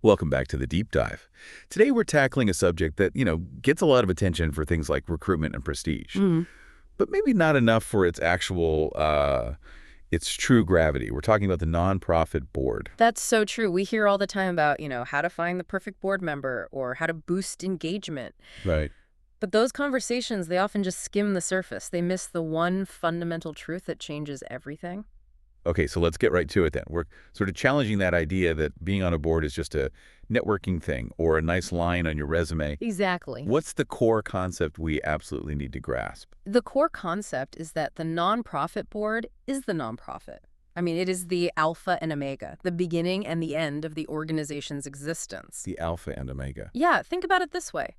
Welcome back to the Deep Dive. Today we're tackling a subject that, gets a lot of attention for things like recruitment and prestige, but maybe not enough for its true gravity. We're talking about the nonprofit board. That's so true. We hear all the time about, how to find the perfect board member or how to boost engagement. Right. But those conversations, they often just skim the surface. They miss the one fundamental truth that changes everything. Okay, so let's get right to it then. We're sort of challenging that idea that being on a board is just a networking thing or a nice line on your resume. Exactly. What's the core concept we absolutely need to grasp? The core concept is that the nonprofit board is the nonprofit. I mean, it is the alpha and omega, the beginning and the end of the organization's existence. The alpha and omega. Yeah, think about it this way.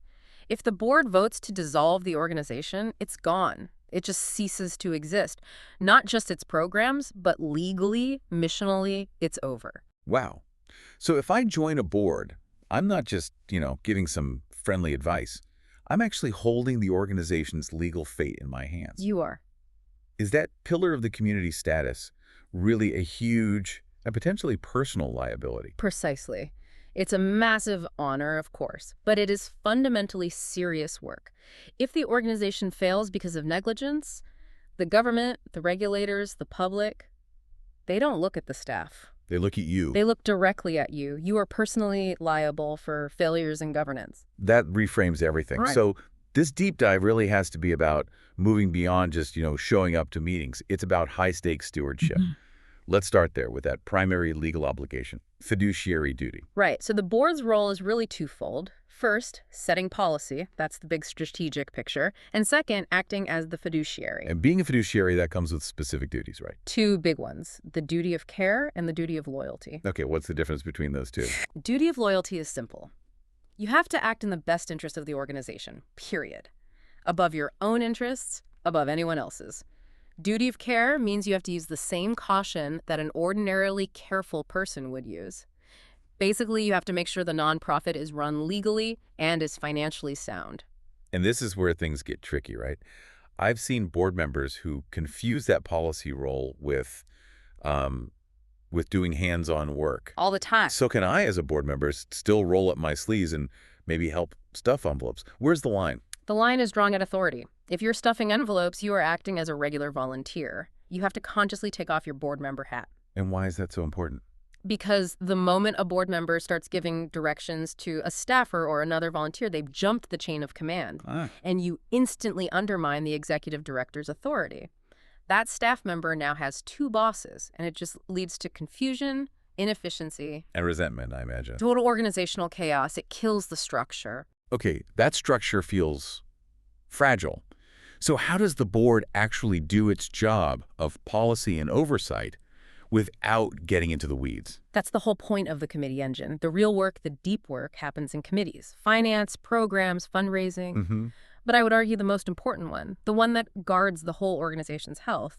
If the board votes to dissolve the organization, it's gone. It just ceases to exist. Not just its programs, but legally, missionally, it's over. Wow. So if I join a board, I'm not just, giving some friendly advice. I'm actually holding the organization's legal fate in my hands. You are. Is that pillar of the community status really a huge and potentially personal liability? Precisely. It's a massive honor, of course, but it is fundamentally serious work. If the organization fails because of negligence, the government, the regulators, the public, they don't look at the staff. They look at you. They look directly at you. You are personally liable for failures in governance. That reframes everything. Right. So this deep dive really has to be about moving beyond just, showing up to meetings. It's about high-stakes stewardship. Let's start there with that primary legal obligation, fiduciary duty. Right. So the board's role is really twofold. First, setting policy. That's the big strategic picture. And second, acting as the fiduciary. And being a fiduciary, that comes with specific duties, right? Two big ones, the duty of care and the duty of loyalty. Okay, what's the difference between those two? Duty of loyalty is simple. You have to act in the best interest of the organization, period. Above your own interests, above anyone else's. Duty of care means you have to use the same caution that an ordinarily careful person would use. Basically, you have to make sure the nonprofit is run legally and is financially sound. And this is where things get tricky, right? I've seen board members who confuse that policy role with doing hands-on work. All the time. So can I, as a board member, still roll up my sleeves and maybe help stuff envelopes? Where's the line? The line is drawn at authority. If you're stuffing envelopes, you are acting as a regular volunteer. You have to consciously take off your board member hat. And why is that so important? Because the moment a board member starts giving directions to a staffer or another volunteer, they've jumped the chain of command. And you instantly undermine the executive director's authority. That staff member now has two bosses, and it just leads to confusion, inefficiency. And resentment, I imagine. Total organizational chaos. It kills the structure. Okay, that structure feels fragile. So how does the board actually do its job of policy and oversight without getting into the weeds? That's the whole point of the committee engine. The real work, the deep work, happens in committees. Finance, programs, fundraising. But I would argue the most important one, the one that guards the whole organization's health,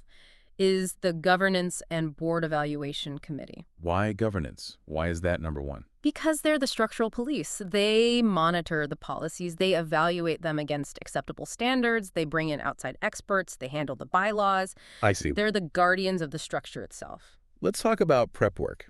is the Governance and Board Evaluation Committee. Why governance? Why is that number one? Because they're the structural police. They monitor the policies. They evaluate them against acceptable standards. They bring in outside experts. They handle the bylaws. I see. They're the guardians of the structure itself. Let's talk about prep work.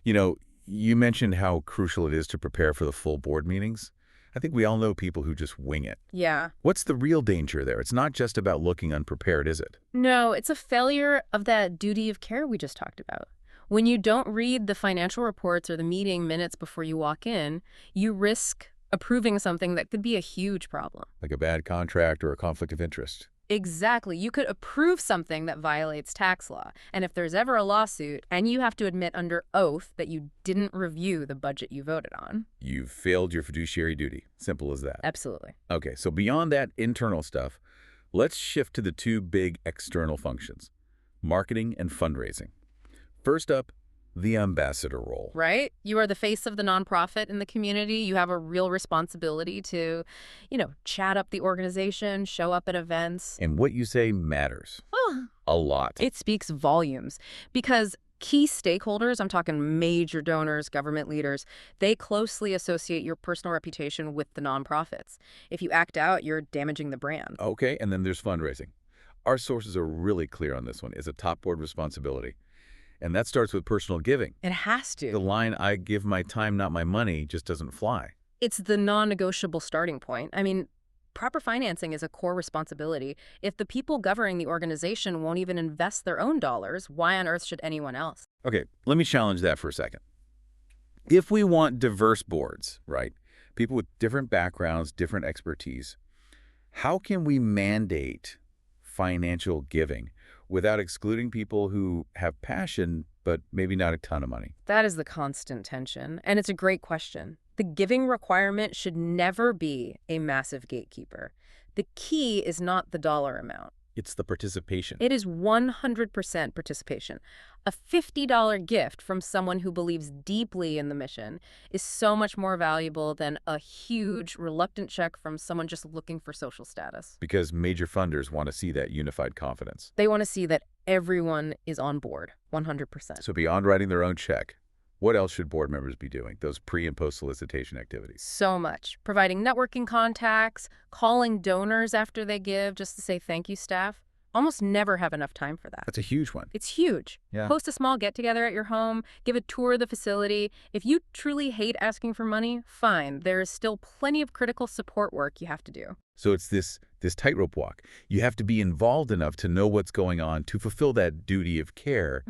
You mentioned how crucial it is to prepare for the full board meetings. I think we all know people who just wing it. Yeah. What's the real danger there? It's not just about looking unprepared, is it? No, it's a failure of that duty of care we just talked about. When you don't read the financial reports or the meeting minutes before you walk in, you risk approving something that could be a huge problem. Like a bad contract or a conflict of interest. Exactly. You could approve something that violates tax law. And if there's ever a lawsuit, and you have to admit under oath that you didn't review the budget you voted on. You've failed your fiduciary duty. Simple as that. Absolutely. Okay, so beyond that internal stuff, let's shift to the two big external functions, marketing and fundraising. First up, the ambassador role. Right? You are the face of the nonprofit in the community. You have a real responsibility to, chat up the organization, show up at events. And what you say matters. A lot. It speaks volumes because key stakeholders, I'm talking major donors, government leaders, they closely associate your personal reputation with the nonprofits. If you act out, you're damaging the brand. Okay, and then there's fundraising. Our sources are really clear on this one. It's a top board responsibility. And that starts with personal giving. It has The to. line, "I give my time, not my money," just doesn't fly. It's the non-negotiable starting point. I mean, proper financing is a core responsibility. If the people governing the organization won't even invest their own dollars, why on earth should anyone else? Okay, let me challenge that for a second. If we want diverse boards, right, people with different backgrounds, different expertise, how can we mandate financial giving without excluding people who have passion but maybe not a ton of money? That is the constant tension, and it's a great question. The giving requirement should never be a massive gatekeeper. The key is not the dollar amount. It's the participation. It is 100% participation. A $50 gift from someone who believes deeply in the mission is so much more valuable than a huge, reluctant check from someone just looking for social status. Because major funders want to see that unified confidence. They want to see that everyone is on board, 100%. So beyond writing their own check, what else should board members be doing, those pre- and post-solicitation activities? So much. Providing networking contacts, calling donors after they give just to say thank you, staff. Almost never have enough time for that. That's a huge one. It's huge. Yeah. Host a small get-together at your home, give a tour of the facility. If you truly hate asking for money, fine. There is still plenty of critical support work you have to do. So it's this tightrope walk. You have to be involved enough to know what's going on to fulfill that duty of care,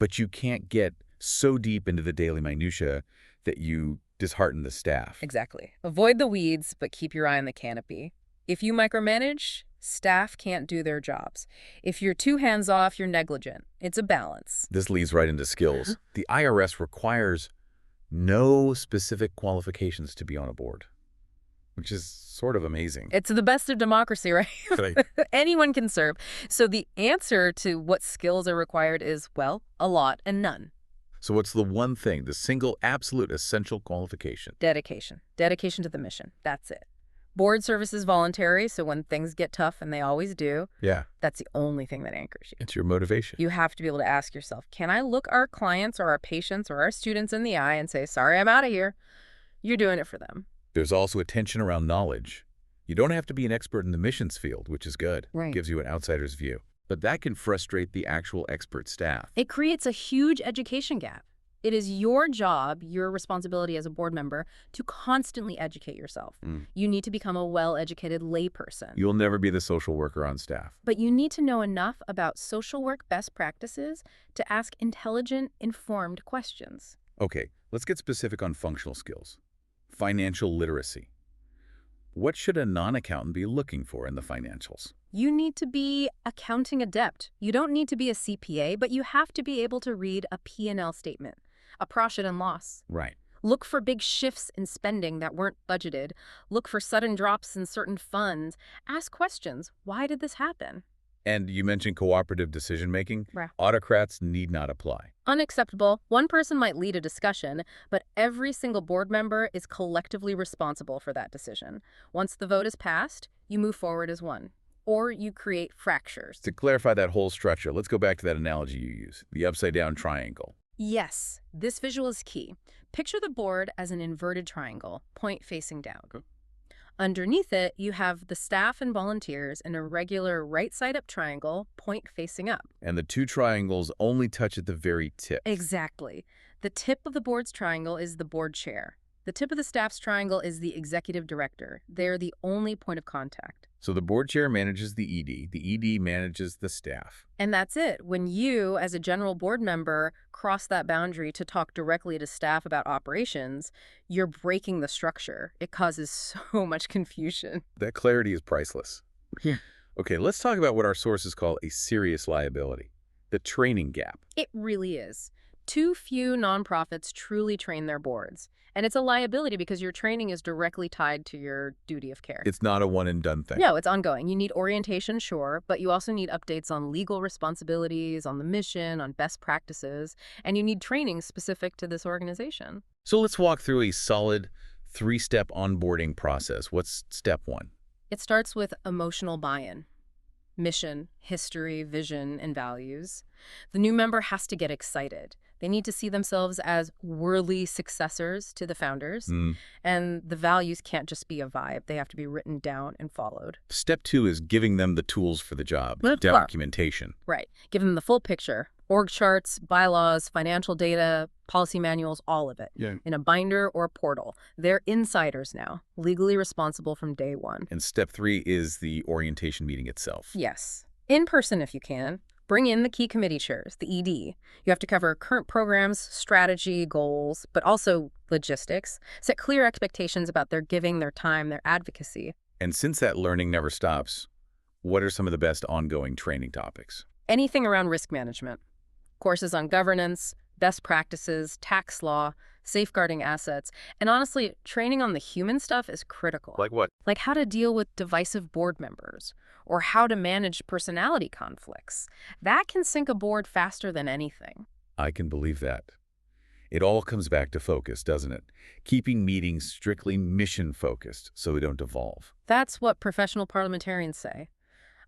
but you can't get so deep into the daily minutia that you dishearten the staff. Exactly. Avoid the weeds, but keep your eye on the canopy. If you micromanage, staff can't do their jobs. If you're too hands-off, you're negligent. It's a balance. This leads right into skills. The IRS requires no specific qualifications to be on a board, which is sort of amazing. It's the best of democracy, right? Right. Anyone can serve. So the answer to what skills are required is, well, a lot and none. So what's the one thing, the single absolute essential qualification? Dedication. Dedication to the mission. That's it. Board service is voluntary, so when things get tough, and they always do, Yeah, that's the only thing that anchors you. it's your motivation. You have to be able to ask yourself, can I look our clients or our patients or our students in the eye and say, sorry, I'm out of here? You're doing it for them. There's also a tension around knowledge. You don't have to be an expert in the missions field, which is good. Right. Gives you an outsider's view. But that can frustrate the actual expert staff. It creates a huge education gap. It is your job, your responsibility as a board member, to constantly educate yourself. You need to become a well-educated layperson. You'll never be the social worker on staff. But you need to know enough about social work best practices to ask intelligent, informed questions. Okay, let's get specific on functional skills. Financial literacy. What should a non-accountant be looking for in the financials? You need to be accounting adept. You don't need to be a CPA, but you have to be able to read a P&L statement, a profit and loss. Right. Look for big shifts in spending that weren't budgeted. Look for sudden drops in certain funds. Ask questions. Why did this happen? And you mentioned cooperative decision-making. Right. Autocrats need not apply. Unacceptable. One person might lead a discussion, but every single board member is collectively responsible for that decision. Once the vote is passed, you move forward as one, or you create fractures. To clarify that whole structure, let's go back to that analogy you use, the upside-down triangle. Yes, this visual is key. Picture the board as an inverted triangle, point facing down. Okay. Underneath it, you have the staff and volunteers in a regular right-side-up triangle, point facing up. And the two triangles only touch at the very tip. Exactly. The tip of the board's triangle is the board chair. The tip of the staff's triangle is the executive director. They're the only point of contact. So the board chair manages the ED manages the staff. And that's it. When you, as a general board member, cross that boundary to talk directly to staff about operations, you're breaking the structure. It causes so much confusion. That clarity is priceless. Yeah. Okay, let's talk about what our sources call a serious liability, the training gap. It really is. Too few nonprofits truly train their boards. And it's a liability because your training is directly tied to your duty of care. It's not a one-and-done thing. No, it's ongoing. You need orientation, sure, but you also need updates on legal responsibilities, on the mission, on best practices, and you need training specific to this organization. So let's walk through a solid 3-step onboarding process. What's step 1? It starts with emotional buy-in. Mission, history, vision, and values. The new member has to get excited. They need to see themselves as worthy successors to the founders, and the values can't just be a vibe. They have to be written down and followed. Step 2 is giving them the tools for the job, That's documentation. Right. Give them the full picture. Org charts, bylaws, financial data, policy manuals, all of it. Yeah. In a binder or a portal. They're insiders now, legally responsible from day one. And step 3 is the orientation meeting itself. Yes. In person if you can. Bring in the key committee chairs, the ED. You have to cover current programs, strategy, goals, but also logistics. Set clear expectations about their giving, their time, their advocacy. And since that learning never stops, what are some of the best ongoing training topics? Anything around risk management. Courses on governance, best practices, tax law, safeguarding assets, and honestly, training on the human stuff is critical. Like what? Like how to deal with divisive board members, or how to manage personality conflicts. That can sink a board faster than anything. I can believe that. It all comes back to focus, doesn't it? Keeping meetings strictly mission-focused so we don't devolve. That's what professional parliamentarians say.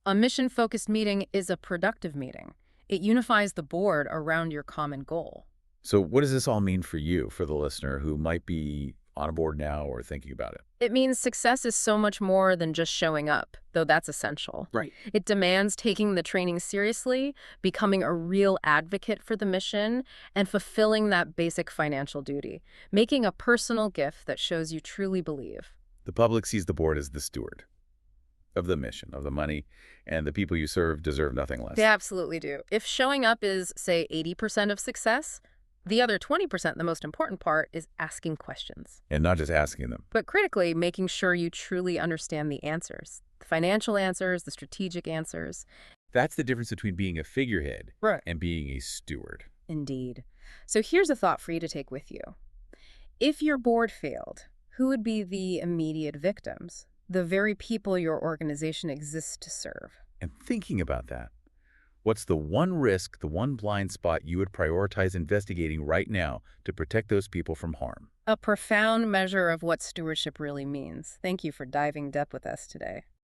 A mission-focused meeting is a productive meeting. It unifies the board around your common goal. So what does this all mean for you, for the listener who might be on a board now or thinking about it? It means success is so much more than just showing up, though that's essential. Right. It demands taking the training seriously, becoming a real advocate for the mission, and fulfilling that basic financial duty, making a personal gift that shows you truly believe. The public sees the board as the steward of the mission, of the money, and the people you serve deserve nothing less. They absolutely do. If showing up is, say, 80% of success, the other 20%, the most important part, is asking questions. And not just asking them. But critically, making sure you truly understand the answers. The financial answers, the strategic answers. That's the difference between being a figurehead Right. and being a steward. Indeed. So here's a thought for you to take with you. If your board failed, who would be the immediate victims? The very people your organization exists to serve. And thinking about that, what's the one risk, the one blind spot you would prioritize investigating right now to protect those people from harm? A profound measure of what stewardship really means. Thank you for diving deep with us today.